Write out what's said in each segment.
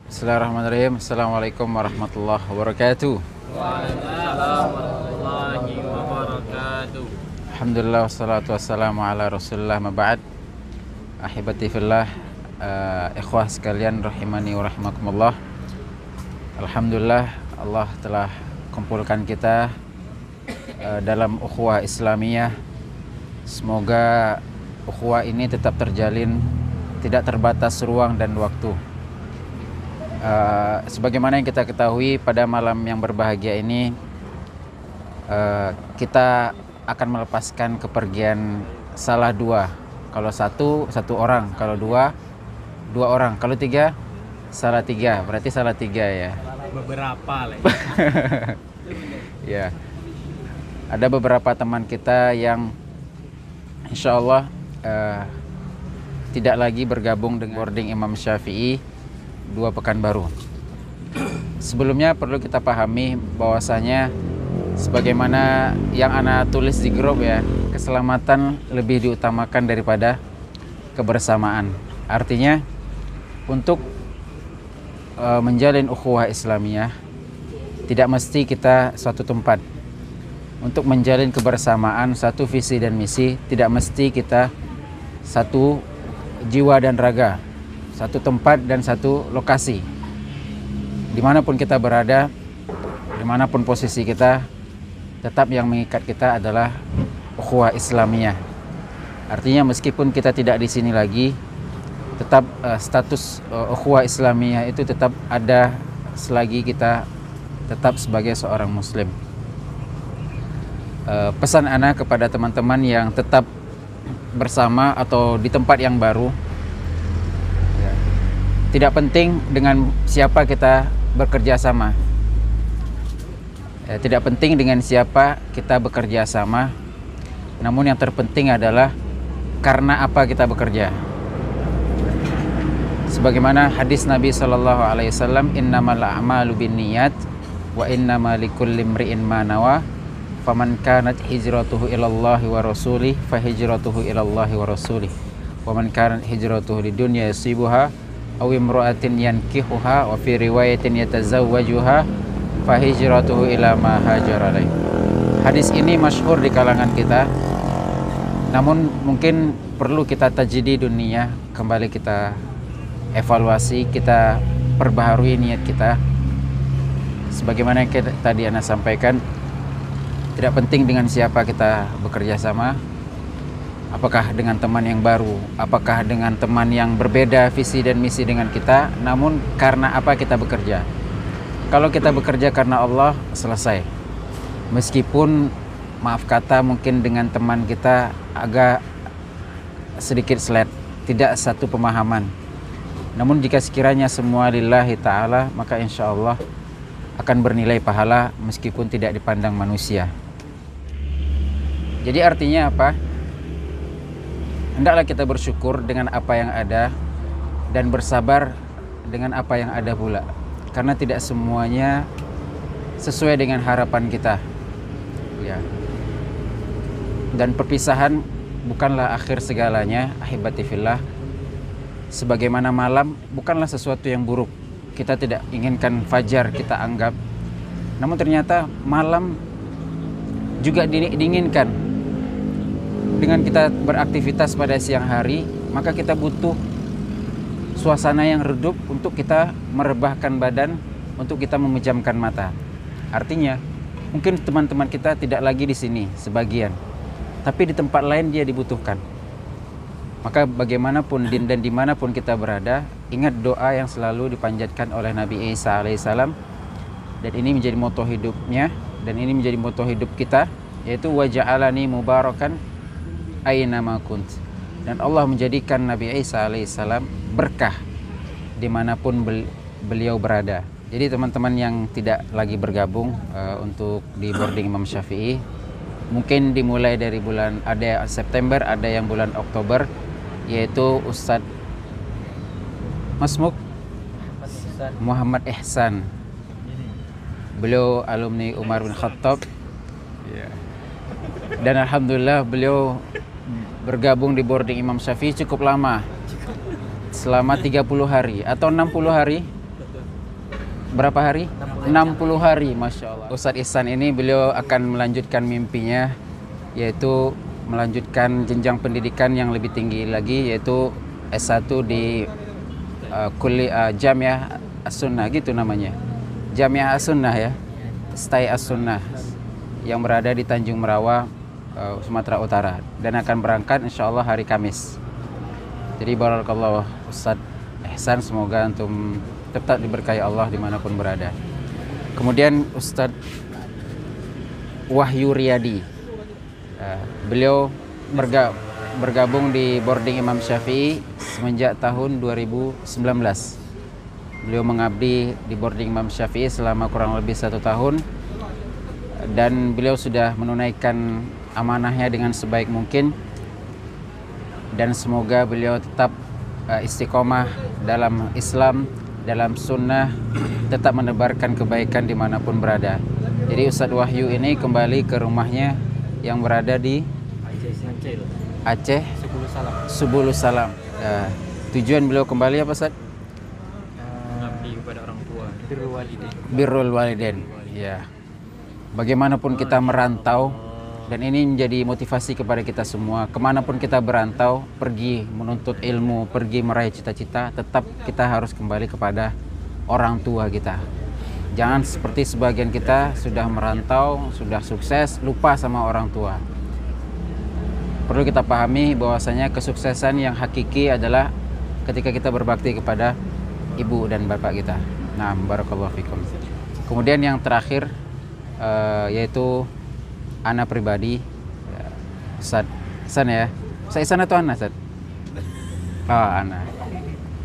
Bismillahirrahmanirrahim. Assalamualaikum warahmatullahi wabarakatuh. Waalaikumsalam warahmatullahi wabarakatuh. Alhamdulillah wassalatu wassalamu ala Rasulillah ma ba'd. Ahibati fillah, ikhwah sekalian rahimani wa rahimakumullah. Alhamdulillah Allah telah kumpulkan kita dalam ukhuwah Islamiyah. Semoga ukhuwah ini tetap terjalin, tidak terbatas ruang dan waktu. Sebagaimana yang kita ketahui, pada malam yang berbahagia ini kita akan melepaskan kepergian salah dua. Kalau satu orang, kalau dua orang, kalau tiga salah tiga, berarti salah tiga ya. Beberapa lah. Ya, ada beberapa teman kita yang insya Allah tidak lagi bergabung dengan boarding Imam Syafi'i 2 Pekanbaru. Sebelumnya perlu kita pahami bahwasanya sebagaimana yang ana tulis di grup ya, keselamatan lebih diutamakan daripada kebersamaan. Artinya untuk menjalin ukhuwah Islamiyah tidak mesti kita suatu tempat. Untuk menjalin kebersamaan, satu visi dan misi, tidak mesti kita satu jiwa dan raga, satu tempat dan satu lokasi. Dimanapun kita berada, dimanapun posisi kita, tetap yang mengikat kita adalah ukhuwah Islamiyah. Artinya meskipun kita tidak di sini lagi, tetap status ukhuwah Islamiyah itu tetap ada selagi kita tetap sebagai seorang Muslim. Pesan ana kepada teman-teman yang tetap bersama atau di tempat yang baru, tidak penting dengan siapa kita bekerja sama. Tidak penting dengan siapa kita bekerja sama. Namun yang terpenting adalah karena apa kita bekerja. Sebagaimana hadis Nabi SAW, innamal a'malu binniyat wa innamal likulli imri'in ma nawa. Faman kanat hijratuhu ilallahi wa rasulih fa hijratuhu ilallahi wa rasulih. Wa man kanat hijratuhu lidunya yusibuha aw imra'atin yankihuha wa fi riwayatin yatazawwajuha fa hijratuhu ila ma hajara ilaih. Hadis ini masyhur di kalangan kita. Namun mungkin perlu kita tajdid dunia, kembali kita evaluasi, kita perbaharui niat kita. Sebagaimana yang tadi Ana sampaikan, tidak penting dengan siapa kita bekerja sama. Apakah dengan teman yang baru, apakah dengan teman yang berbeda visi dan misi dengan kita, namun karena apa kita bekerja. Kalau kita bekerja karena Allah, selesai. Meskipun maaf kata mungkin dengan teman kita agak sedikit selet, tidak satu pemahaman. Namun jika sekiranya semua lillahi ta'ala, maka insya Allah akan bernilai pahala meskipun tidak dipandang manusia. Jadi artinya apa? Hendaklah kita bersyukur dengan apa yang ada dan bersabar dengan apa yang ada pula. Karena tidak semuanya sesuai dengan harapan kita. Ya. Dan perpisahan bukanlah akhir segalanya, ahibati fillah. Sebagaimana malam bukanlah sesuatu yang buruk. Kita tidak inginkan fajar kita anggap. Namun ternyata malam juga diinginkan. Dengan kita beraktivitas pada siang hari, maka kita butuh suasana yang redup untuk kita merebahkan badan, untuk kita memejamkan mata. Artinya, mungkin teman-teman kita tidak lagi di sini sebagian, tapi di tempat lain dia dibutuhkan. Maka bagaimanapun dan dimanapun kita berada, ingat doa yang selalu dipanjatkan oleh Nabi Isa alaihissalam, dan ini menjadi moto hidupnya, dan ini menjadi moto hidup kita, yaitu waja'alani mubarakan aina ma kunt. Dan Allah menjadikan Nabi Isa alaihissalam berkah dimanapun beliau berada. Jadi teman-teman yang tidak lagi bergabung untuk di boarding Imam Syafi'i, mungkin dimulai dari bulan, ada September, ada yang bulan Oktober, yaitu Ustadz Masmuk Muhammad Ihsan. Beliau alumni Umar bin Khattab. Dan alhamdulillah beliau bergabung di boarding Imam Syafi'i cukup lama, selama 30 hari atau 60 hari. berapa hari? 60 hari, Masya Allah. Ustadz Ihsan ini beliau akan melanjutkan mimpinya, yaitu melanjutkan jenjang pendidikan yang lebih tinggi lagi, yaitu S1 di Jamiah As-Sunnah, gitu namanya. Jamiah As-Sunnah ya, Stai As-Sunnah, yang berada di Tanjung Merawa, Sumatera Utara, dan akan berangkat insya Allah hari Kamis. Jadi barakallahu Ustadz Ihsan, semoga antum tetap diberkahi Allah dimanapun berada. Kemudian Ustadz Wahyu Riyadi, beliau bergabung di boarding Imam Syafi'i semenjak tahun 2019. Beliau mengabdi di boarding Imam Syafi'i selama kurang lebih 1 tahun, dan beliau sudah menunaikan amanahnya dengan sebaik mungkin, dan semoga beliau tetap istiqomah dalam Islam, dalam sunnah, tetap menebarkan kebaikan dimanapun berada. Jadi Ustadz Wahyu ini kembali ke rumahnya yang berada di Aceh, Subulus Salam. Tujuan beliau kembali apa, Ustadz? Mengabdi kepada orang tua. Birrul Walidain. Ya. Bagaimanapun kita merantau, dan ini menjadi motivasi kepada kita semua, kemanapun kita berantau, pergi menuntut ilmu, pergi meraih cita-cita, tetap kita harus kembali kepada orang tua kita. Jangan seperti sebagian kita sudah merantau, sudah sukses, lupa sama orang tua. Perlu kita pahami bahwasanya kesuksesan yang hakiki adalah ketika kita berbakti kepada ibu dan bapak kita. Nah, barakallahu fikum. Kemudian yang terakhir yaitu ana pribadi, Ustadz Ihsan ya. Ustadz Ihsan atau ana, Ustadz? Oh, ana.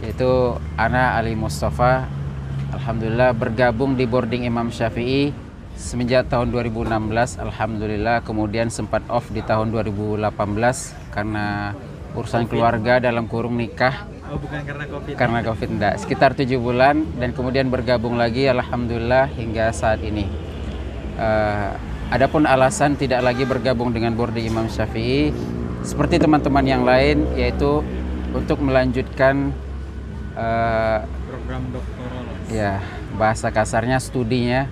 Yaitu ana Ali Mustafa, alhamdulillah bergabung di boarding Imam Syafi'i semenjak tahun 2016, alhamdulillah. Kemudian sempat off di tahun 2018 karena urusan keluarga, dalam kurung nikah. Oh, bukan karena Covid. Karena Covid enggak. Sekitar 7 bulan, dan kemudian bergabung lagi alhamdulillah hingga saat ini. Adapun alasan tidak lagi bergabung dengan boarding Imam Syafi'i seperti teman-teman yang lain, yaitu untuk melanjutkan Program doktoral. ya, bahasa kasarnya studinya,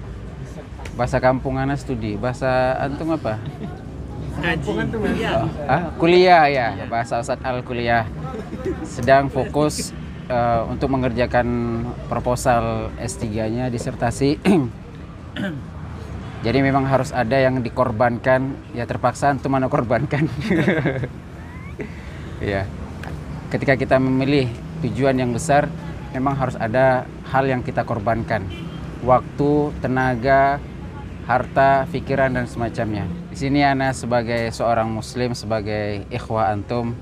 bahasa kampungannya studi, bahasa antum apa? Kuliah ya, bahasa Ustadz kuliah. Sedang fokus untuk mengerjakan proposal S3-nya, disertasi. Jadi memang harus ada yang dikorbankan, ya terpaksa antum mana korbankan. Ya, ketika kita memilih tujuan yang besar, memang harus ada hal yang kita korbankan. Waktu, tenaga, harta, pikiran, dan semacamnya. Di sini ana sebagai seorang muslim, sebagai ikhwah antum,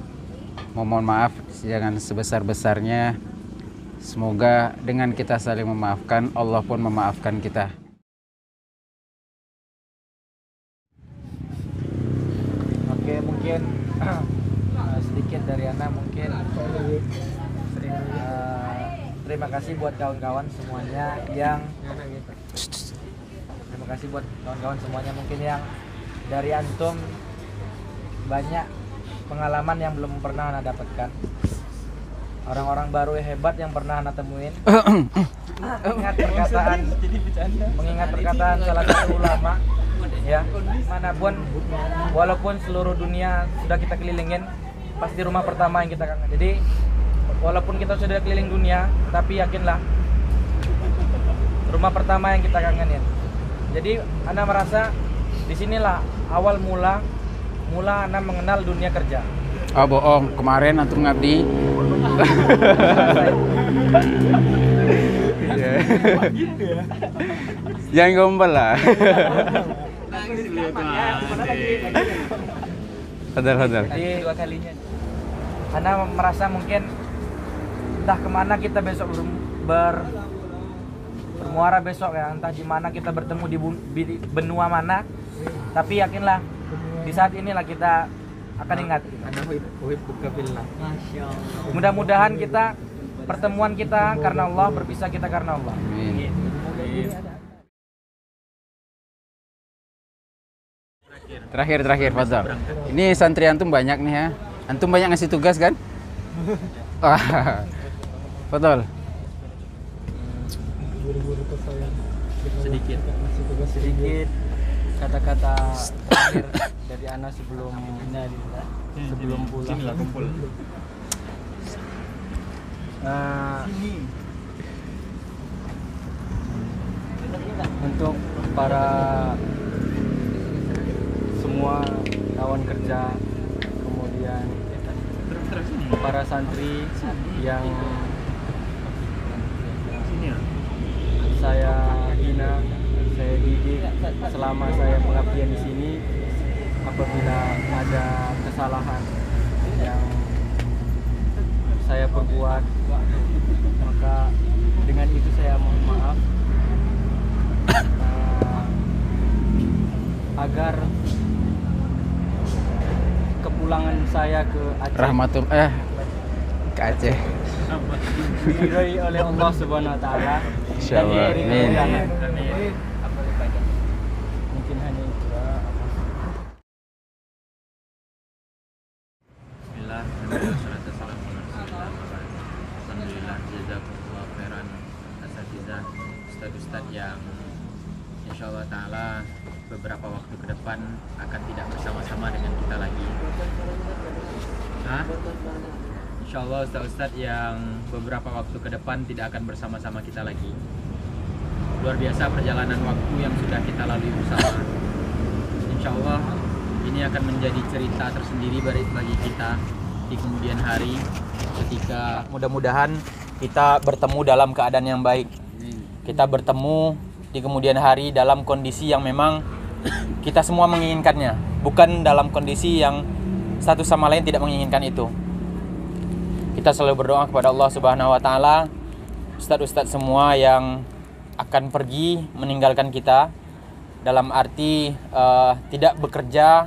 mohon maaf jangan sebesar-besarnya. Semoga dengan kita saling memaafkan, Allah pun memaafkan kita. Oke, mungkin sedikit dari Ana mungkin terima kasih buat kawan-kawan semuanya yang mungkin yang dari antum banyak pengalaman yang belum pernah Ana dapatkan, orang-orang baru hebat yang pernah Ana temuin. mengingat perkataan salah satu ulama, ya, manapun walaupun seluruh dunia sudah kita kelilingin, pasti rumah pertama yang kita kangen. Jadi walaupun kita sudah keliling dunia, tapi yakinlah rumah pertama yang kita kangenin. Jadi Ana merasa disinilah awal mula Ana mengenal dunia kerja. Oh bohong, kemarin antum ngabdi. Jangan gombal lah. Hadal. Jadi 2 kalinya. Ana merasa mungkin entah kemana kita besok bermuara besok ya, entah di mana kita bertemu di benua mana, tapi yakinlah di saat inilah kita akan ingat. Mudah-mudahan kita pertemuan kita karena Allah, berpisah kita karena Allah. Amin. Terakhir, Fadal. Ini santri antum banyak nih ya. Antum banyak ngasih tugas kan? Fadal. Sedikit. Sedikit kata-kata akhir dari Ana sebelum pulang. Sini lah kumpul. Untuk para semua kawan kerja, kemudian para santri yang Sini ya. saya hina, saya didik selama saya pengabdian di sini. Apabila ada kesalahan yang saya perbuat, maka dengan itu saya mohon maaf, agar kepulangan saya ke Aceh ke Aceh. diridhoi oleh Allah Subhanahu wa taala. Insyaallah. Amin. Amin. Mungkin hanya itu. Bismillah. Wassalatu wassalamu ala Rasulillah. Alhamdulillah, jazakumullah khairan asatizah, ustaz-ustaz yang insyaallah taala beberapa waktu ke depan akan tidak bersama-sama dengan kita lagi. Insyaallah ustaz-ustaz yang beberapa waktu ke depan tidak akan bersama-sama kita lagi. Luar biasa perjalanan waktu yang sudah kita lalui bersama. Insyaallah ini akan menjadi cerita tersendiri bagi kita di kemudian hari, ketika mudah-mudahan kita bertemu dalam keadaan yang baik. Kita bertemu di kemudian hari dalam kondisi yang memang kita semua menginginkannya, bukan dalam kondisi yang satu sama lain tidak menginginkan itu. Kita selalu berdoa kepada Allah Subhanahu wa taala, ustadz-ustadz semua yang akan pergi meninggalkan kita, dalam arti tidak bekerja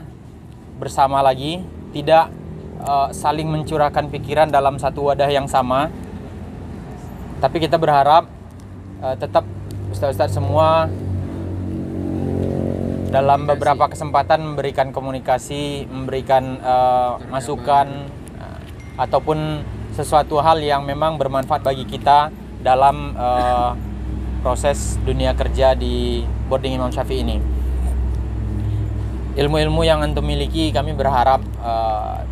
bersama lagi, tidak saling mencurahkan pikiran dalam satu wadah yang sama. Tapi kita berharap tetap ustadz-ustadz semua dalam beberapa kesempatan memberikan komunikasi, memberikan masukan ataupun sesuatu hal yang memang bermanfaat bagi kita dalam proses dunia kerja di boarding Imam Syafi'i ini. Ilmu-ilmu yang antum miliki kami berharap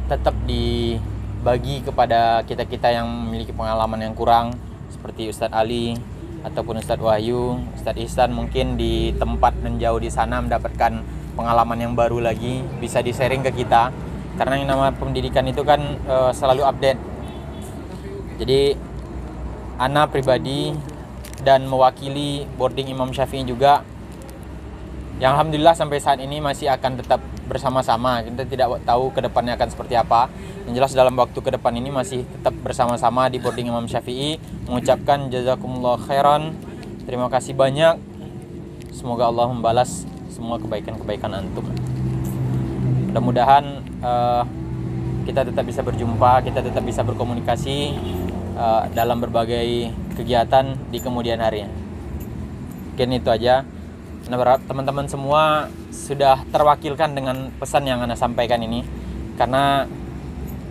tetap dibagi kepada kita-kita yang memiliki pengalaman yang kurang, seperti Ustadz Ali ataupun Ustadz Wahyu, Ustadz Ihsan mungkin di tempat dan jauh di sana mendapatkan pengalaman yang baru lagi, bisa di-sharing ke kita. Karena yang nama pendidikan itu kan selalu update. Jadi Ana pribadi dan mewakili boarding Imam Syafi'i juga, yang alhamdulillah sampai saat ini masih akan tetap bersama-sama. Kita tidak tahu ke depannya akan seperti apa. Yang jelas dalam waktu ke depan ini masih tetap bersama-sama di boarding Imam Syafi'i. Mengucapkan jazakumullah khairan. Terima kasih banyak. Semoga Allah membalas semua kebaikan-kebaikan antum. Mudah-mudahan kita tetap bisa berjumpa, kita tetap bisa berkomunikasi dalam berbagai kegiatan di kemudian hari. Mungkin itu aja. Nah, berharap teman-teman semua sudah terwakilkan dengan pesan yang Ana sampaikan ini, karena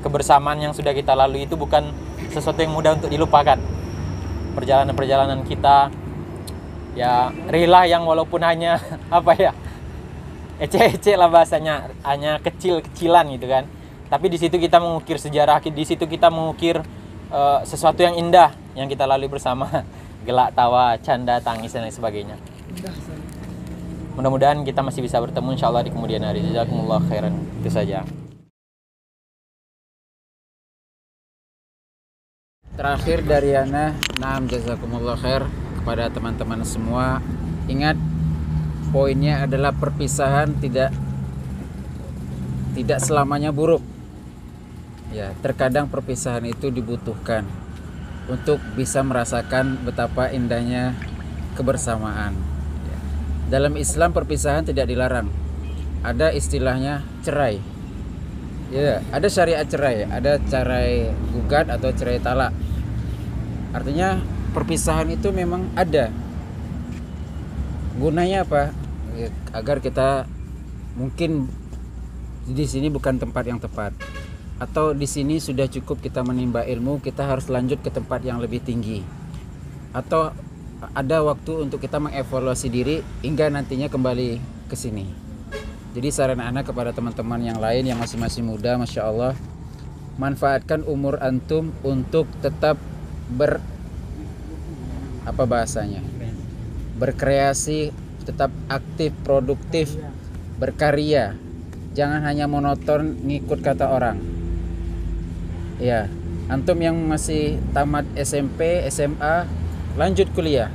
kebersamaan yang sudah kita lalui itu bukan sesuatu yang mudah untuk dilupakan. Perjalanan-perjalanan kita ya rela yang walaupun hanya ece-ece lah bahasanya, hanya kecil-kecilan gitu kan. Tapi di situ kita mengukir sejarah, di situ kita mengukir sesuatu yang indah yang kita lalui bersama, gelak, tawa, canda, tangis dan lain sebagainya. Mudah-mudahan kita masih bisa bertemu insyaallah di kemudian hari. Jazakumullah khairan. Itu saja. Terakhir dari Ana, naam jazakumullah khair kepada teman-teman semua. Ingat, poinnya adalah perpisahan tidak selamanya buruk. Ya, terkadang perpisahan itu dibutuhkan untuk bisa merasakan betapa indahnya kebersamaan. Ya. Dalam Islam perpisahan tidak dilarang. Ada istilahnya cerai. Ya, ada syariat cerai, ada cerai gugat atau cerai talak. Artinya perpisahan itu memang ada. Gunanya apa? Ya, agar kita mungkin di sini bukan tempat yang tepat, atau di sini sudah cukup kita menimba ilmu, kita harus lanjut ke tempat yang lebih tinggi, atau ada waktu untuk kita mengevaluasi diri hingga nantinya kembali ke sini. Jadi saran ana kepada teman-teman yang lain yang masih muda, Masya Allah, manfaatkan umur antum untuk tetap berkreasi, tetap aktif, produktif, berkarya. Jangan hanya monoton ngikut kata orang. Ya, antum yang masih tamat SMP, SMA, lanjut kuliah.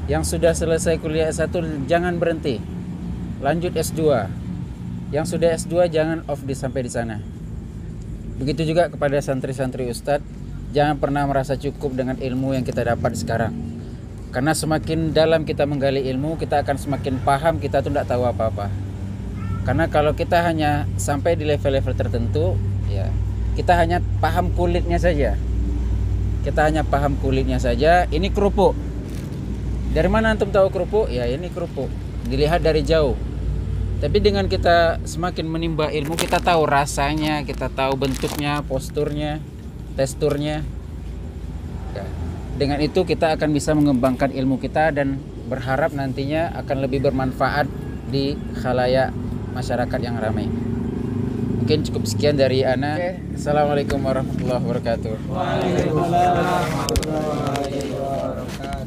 Yang sudah selesai kuliah S1 jangan berhenti. Lanjut S2. Yang sudah S2 jangan off sampai di sana. Begitu juga kepada santri-santri ustadz, jangan pernah merasa cukup dengan ilmu yang kita dapat sekarang. Karena semakin dalam kita menggali ilmu, kita akan semakin paham kita tuh tidak tahu apa-apa. Karena kalau kita hanya sampai di level-level tertentu, ya kita hanya paham kulitnya saja. Ini kerupuk. Dari mana antum tahu kerupuk? Ya ini kerupuk. Dilihat dari jauh. Tapi dengan kita semakin menimba ilmu, kita tahu rasanya, kita tahu bentuknya, posturnya, teksturnya. Ya. Dengan itu kita akan bisa mengembangkan ilmu kita dan berharap nantinya akan lebih bermanfaat di khalayak masyarakat yang ramai. Mungkin cukup sekian dari ana. Assalamualaikum warahmatullahi wabarakatuh. Waalaikumsalam warahmatullahi wabarakatuh.